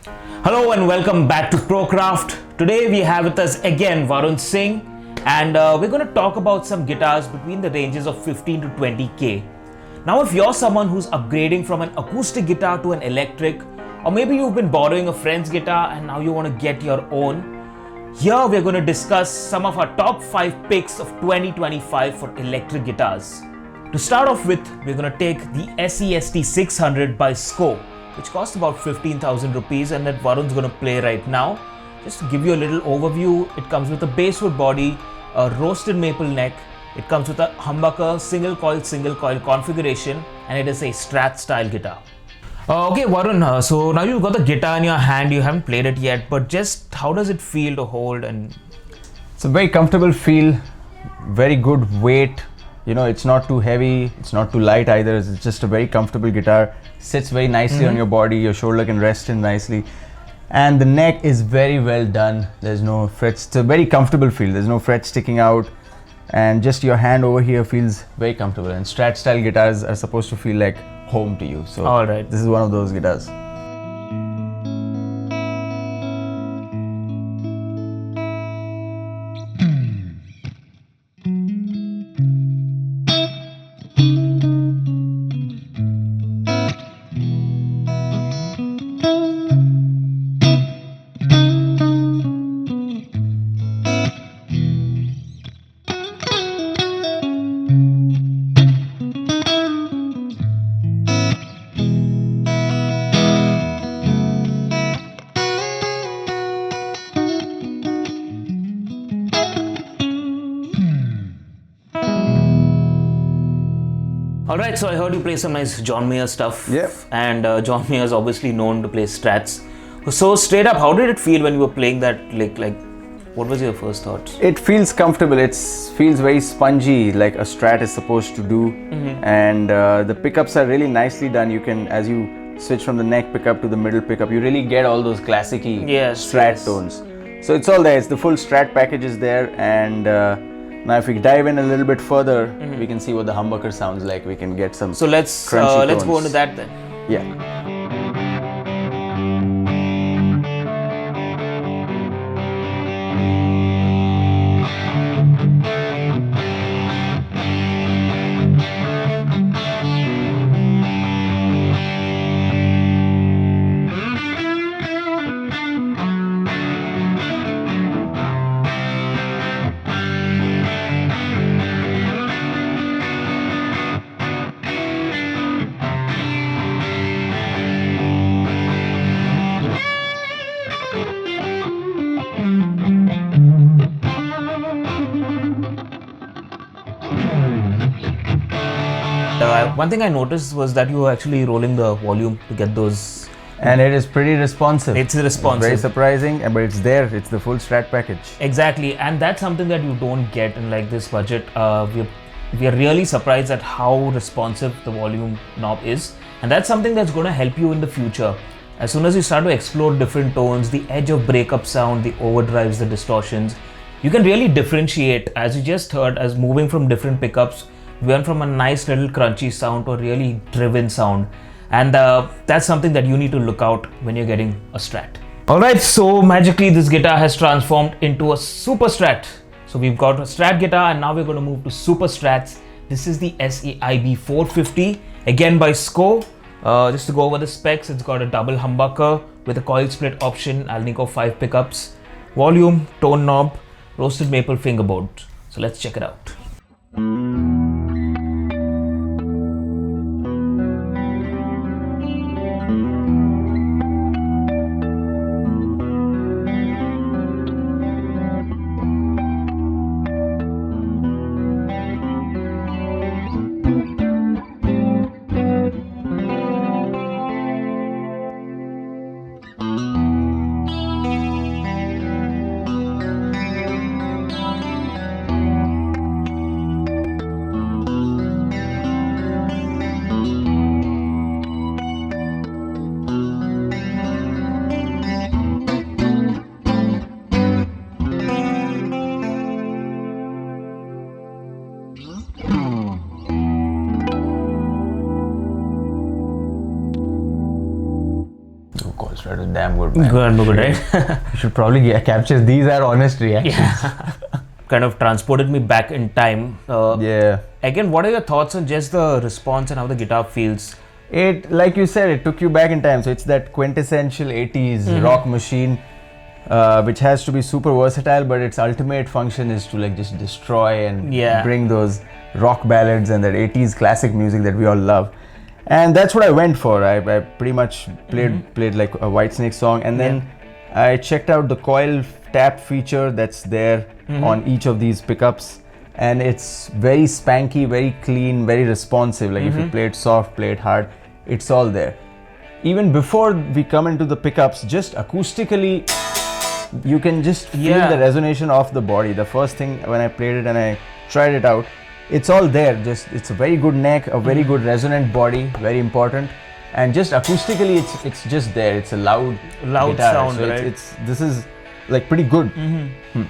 Hello and welcome back to Procraft. Today we have with us again Varun Singh, and we're going to talk about some guitars between the ranges of 15 to 20k. Now if you're someone who's upgrading from an acoustic guitar to an electric, or maybe you've been borrowing a friend's guitar and now you want to get your own, here we're going to discuss some of our top 5 picks of 2025 for electric guitars. To start off with, we're going to take the SEST 600 by Sqoe, which costs about 15,000 rupees, and that Varun's going to play right now. Just to give you a little overview, it comes with a basswood body, a roasted maple neck, it comes with a humbucker single coil configuration, and it is a Strat style guitar. Okay Varun, so now you've got the guitar in your hand, you haven't played it yet, but just how does it feel to hold? And it's a very comfortable feel, very good weight. You know, it's not too heavy, it's not too light either. It's just a very comfortable guitar. Sits very nicely on your body, your shoulder can rest in nicely. And the neck is very well done. There's no frets. It's a very comfortable feel. There's no frets sticking out. And just your hand over here feels very comfortable. And Strat style guitars are supposed to feel like home to you. So all right, this is one of those guitars. Alright, so I heard you play some nice John Mayer stuff. Yep. And John Mayer is obviously known to play Strats. So straight up, how did it feel when you were playing that? Like what was your first thoughts? It feels comfortable. It feels very spongy, like a Strat is supposed to do. And the pickups are really nicely done. You can, as you switch from the neck pickup to the middle pickup, you really get all those classic-y Strat tones. So it's all there. It's the full Strat package is there. And now if we dive in a little bit further, we can see what the humbucker sounds like. We can get some. So let's go into that then. Yeah. One thing I noticed was that you were actually rolling the volume to get those. And it is pretty responsive. It's responsive. Very surprising, but it's there. It's the full Strat package. Exactly, and that's something that you don't get in like this budget. We are really surprised at how responsive the volume knob is, and that's something that's going to help you in the future. As soon as you start to explore different tones, the edge of breakup sound, the overdrives, the distortions, you can really differentiate, as you just heard, as moving from different pickups. We went from a nice little crunchy sound to a really driven sound, and that's something that you need to look out when you're getting a Strat. Alright, so magically this guitar has transformed into a Superstrat. So we've got a Strat guitar and now we're going to move to Superstrats. This is the SEIB 450, again by Sqoe. Just to go over the specs, it's got a double humbucker with a coil split option, Alnico 5 pickups, volume, tone knob, roasted maple fingerboard. So let's check it out. damn good, man. Good, right? You should probably capture. These are honest reactions. Yeah. Kind of transported me back in time. Yeah. Again, what are your thoughts on just the response and how the guitar feels? It, like you said, it took you back in time. So it's that quintessential 80s rock machine, which has to be super versatile, but its ultimate function is to like just destroy and bring those rock ballads and that 80s classic music that we all love. And that's what I went for. I pretty much played like a Whitesnake song, and then I checked out the coil tap feature that's there on each of these pickups, and it's very spanky, very clean, very responsive. Like if you play it soft, play it hard, it's all there. Even before we come into the pickups, just acoustically, you can just feel the resonation of the body. The first thing when I played it and I tried it out, it's all there. Just it's a very good neck, a very good resonant body, very important, and just acoustically, it's just there. It's a loud guitar, sound, so right? This is like pretty good.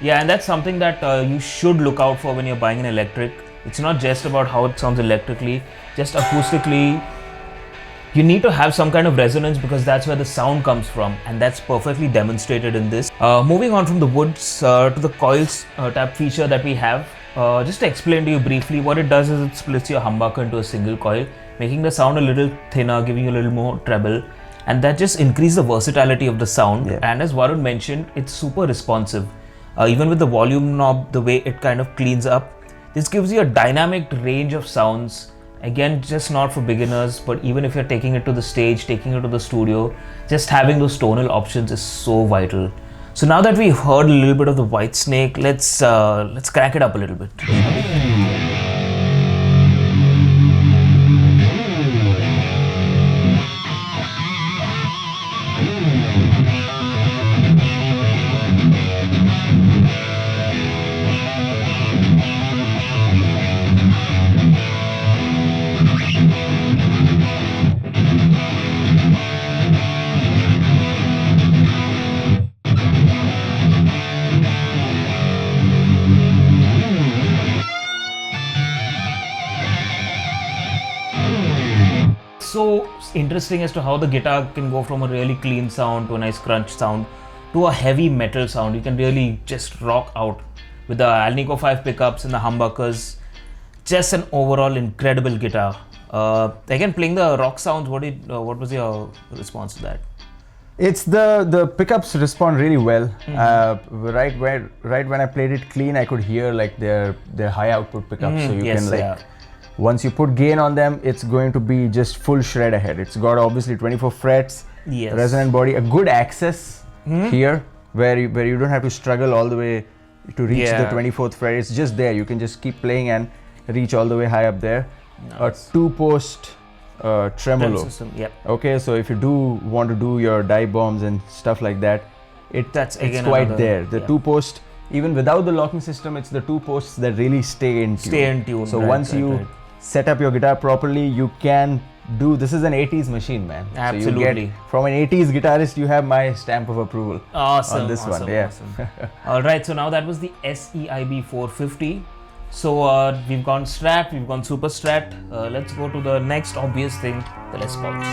Yeah, and that's something that you should look out for when you're buying an electric. It's not just about how it sounds electrically, just acoustically. You need to have some kind of resonance because that's where the sound comes from, and that's perfectly demonstrated in this. Moving on from the woods to the coils tap feature that we have. Just to explain to you briefly, what it does is it splits your humbucker into a single coil, making the sound a little thinner, giving you a little more treble, and that just increases the versatility of the sound. And as Varun mentioned, it's super responsive. Even with the volume knob, the way it kind of cleans up, this gives you a dynamic range of sounds. Again, just not for beginners, but even if you're taking it to the stage, taking it to the studio, just having those tonal options is so vital. So now that we've heard a little bit of the Whitesnake, let's crank it up a little bit. So interesting as to how the guitar can go from a really clean sound to a nice crunch sound to a heavy metal sound. You can really just rock out with the Alnico 5 pickups and the humbuckers. Just an overall incredible guitar. Again, playing the rock sounds, what was your response to that? It's the pickups respond really well. Right when I played it clean, I could hear like their high output pickups. So you can like once you put gain on them, it's going to be just full shred ahead. It's got obviously 24 frets, resonant body, a good access here where you don't have to struggle all the way to reach the 24th fret. It's just there. You can just keep playing and reach all the way high up there. Nice. A 2-post tremolo. Okay, so if you do want to do your dive bombs and stuff like that, it's quite there. The 2-post, even without the locking system, it's the 2 posts that really stay in tune. So once you set up your guitar properly, you can do. This is an 80s machine, man. Absolutely. So you get, from an 80s guitarist, you have my stamp of approval on this one. Yeah. Awesome. All right. So now that was the SEIB 450. So we've gone Strat, we've gone Superstrat. Let's go to the next obvious thing, the Les Pauls.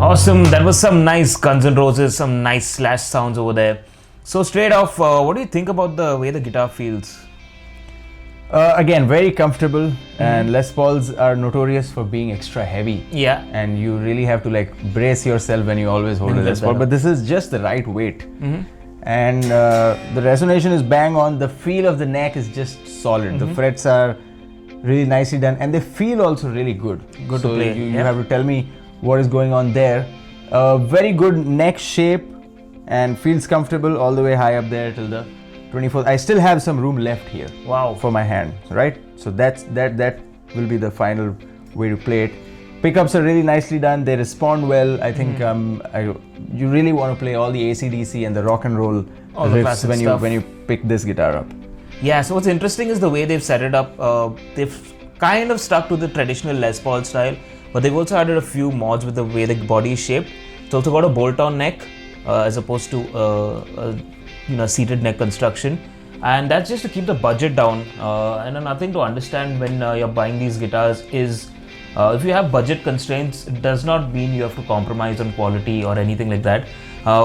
Awesome, that was some nice Guns N' Roses, some nice slash sounds over there. So straight off, what do you think about the way the guitar feels? Again, very comfortable, and Les Pauls are notorious for being extra heavy. Yeah. And you really have to like brace yourself when you always hold a Les Paul, but this is just the right weight. And the resonation is bang on, the feel of the neck is just solid. The frets are really nicely done, and they feel also really good. Good to play. You have to tell me what is going on there. Very good neck shape and feels comfortable all the way high up there till the 24th. I still have some room left here. Wow. For my hand, right? So that will be the final way to play it. Pickups are really nicely done. They respond well. I think you really want to play all the AC/DC and the rock and roll riffs when you pick this guitar up. Yeah. So what's interesting is the way they've set it up. They've kind of stuck to the traditional Les Paul style, but they've also added a few mods with the way the body is shaped. It's also got a bolt-on neck as opposed to a seated neck construction, and that's just to keep the budget down. And another thing to understand when you're buying these guitars is if you have budget constraints, it does not mean you have to compromise on quality or anything like that.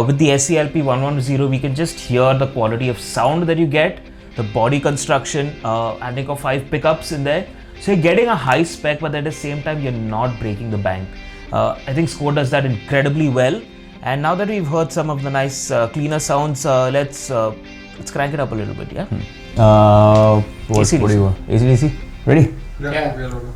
With the SELP 110, we can just hear the quality of sound that you get, the body construction, adding of 5 pickups in there. So you're getting a high spec, but at the same time, you're not breaking the bank. I think Sqoe does that incredibly well. And now that we've heard some of the nice cleaner sounds, let's crank it up a little bit, yeah? What do you want? AC/DC? Ready? Yeah, we are ready.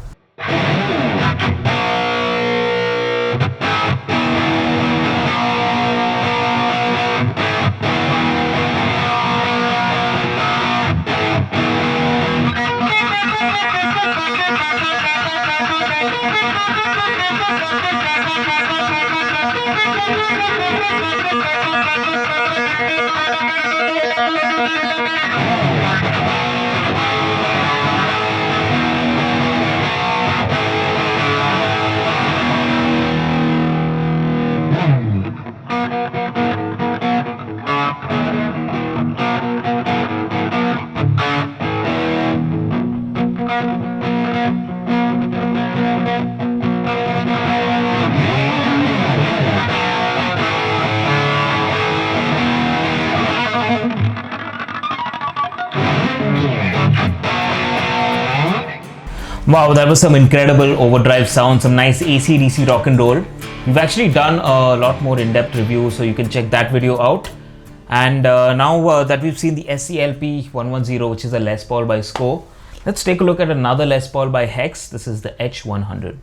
Wow, that was some incredible overdrive sound, some nice AC/DC rock and roll. We've actually done a lot more in-depth review, so you can check that video out. And now that we've seen the SELP 110, which is a Les Paul by Sqoe, let's take a look at another Les Paul by Hex. This is the H100.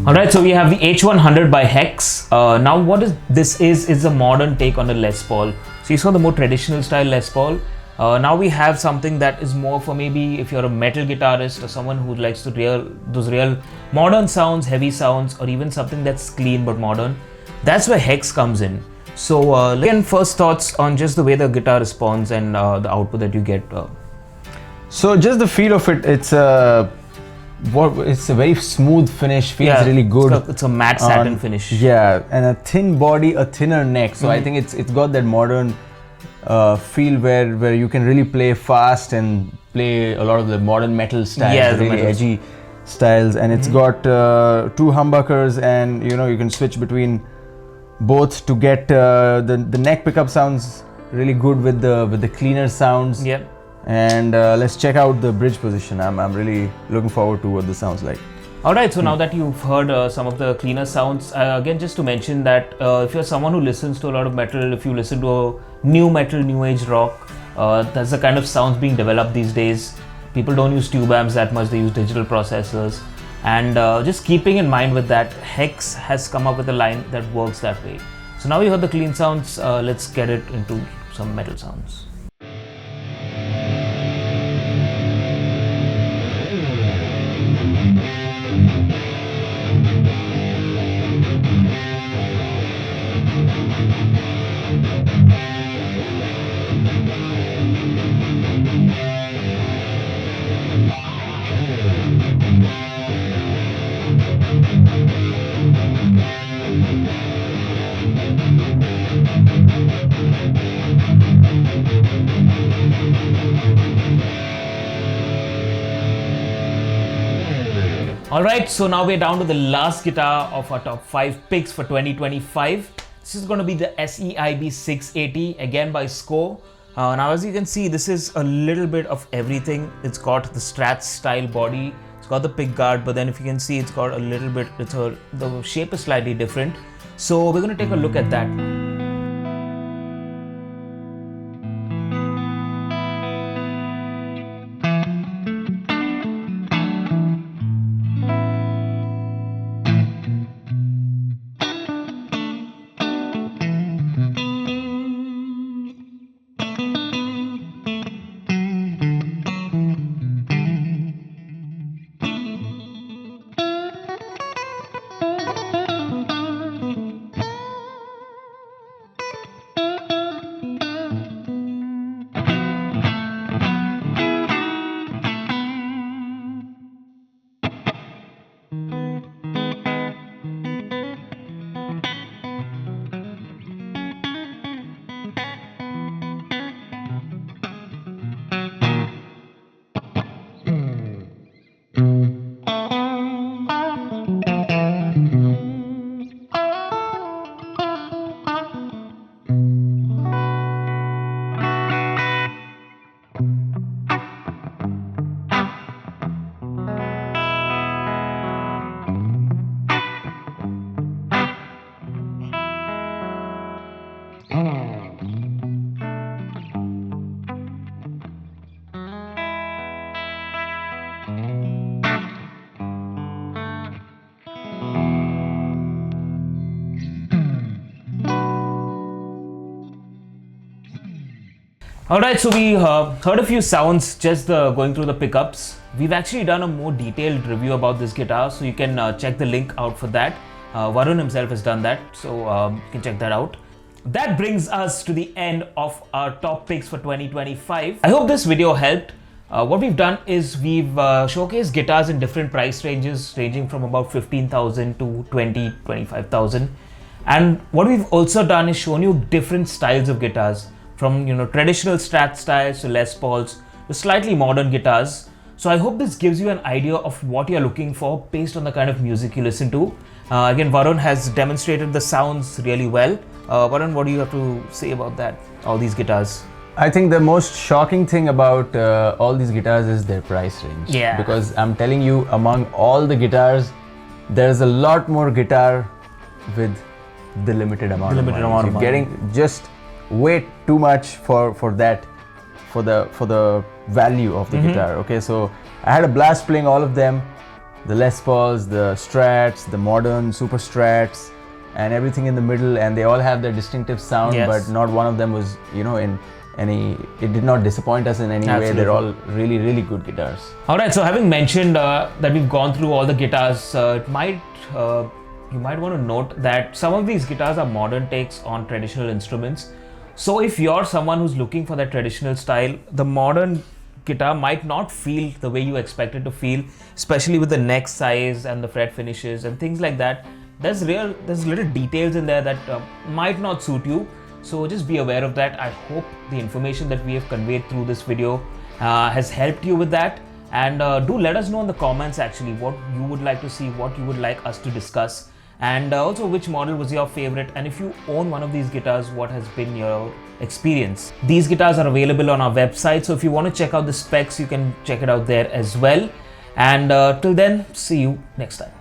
Alright, so we have the H100 by Hex. Now what this is a modern take on the Les Paul. So you saw the more traditional style Les Paul. Now we have something that is more for maybe if you're a metal guitarist or someone who likes those real modern sounds, heavy sounds, or even something that's clean but modern. That's where Hex comes in. So again, first thoughts on just the way the guitar responds and the output that you get. So just the feel of it, it's a very smooth finish, feels really good. It's a matte satin finish. Yeah, and a thin body, a thinner neck. So I think it's got that modern feel where you can really play fast and play a lot of the modern metal styles, the really edgy styles. And it's got 2 humbuckers, and you can switch between both to get the neck pickup sounds really good with the cleaner sounds. Yeah. And let's check out the bridge position. I'm really looking forward to what this sounds like. Alright, so now that you've heard some of the cleaner sounds, again just to mention that if you're someone who listens to a lot of metal, if you listen to a new metal, new age rock, that's the kind of sounds being developed these days. People don't use tube amps that much, they use digital processors. And just keeping in mind with that, Hex has come up with a line that works that way. So now we heard the clean sounds, let's get it into some metal sounds. Alright, so now we're down to the last guitar of our top 5 picks for 2025. This is going to be the SEIB 680, again by Sqoe. Now as you can see, this is a little bit of everything. It's got the Strat style body, it's got the pick guard, but then if you can see, it's got a little bit, the shape is slightly different. So we're going to take a look at that. Alright, so we heard a few sounds just going through the pickups. We've actually done a more detailed review about this guitar, so you can check the link out for that. Varun himself has done that, so you can check that out. That brings us to the end of our top picks for 2025. I hope this video helped. What we've done is we've showcased guitars in different price ranges, ranging from about 15,000 to 25,000. And what we've also done is shown you different styles of guitars, from traditional Strat styles to Les Pauls to slightly modern guitars. So I hope this gives you an idea of what you're looking for based on the kind of music you listen to. Again, Varun has demonstrated the sounds really well. Varun, what do you have to say about that, all these guitars? I think the most shocking thing about all these guitars is their price range. Yeah. Because I'm telling you, among all the guitars, there's a lot more guitar with the limited amount of money. You're getting just way too much for the value of the guitar. Okay, so I had a blast playing all of them, the Les Pauls, the Strats, the modern Superstrats, and everything in the middle, and they all have their distinctive sound. Yes. But not one of them was in any, it did not disappoint us in any way. They're all really, really good guitars. Alright, so having mentioned that we've gone through all the guitars, you might want to note that some of these guitars are modern takes on traditional instruments. So if you're someone who's looking for that traditional style, the modern guitar might not feel the way you expect it to feel, especially with the neck size and the fret finishes and things like that. There's little details in there that might not suit you. So just be aware of that. I hope the information that we have conveyed through this video has helped you with that. And do let us know in the comments actually what you would like to see, what you would like us to discuss. And also which model was your favorite, and if you own one of these guitars, what has been your experience. These guitars are available on our website, so if you want to check out the specs, you can check it out there as well. And till then, see you next time.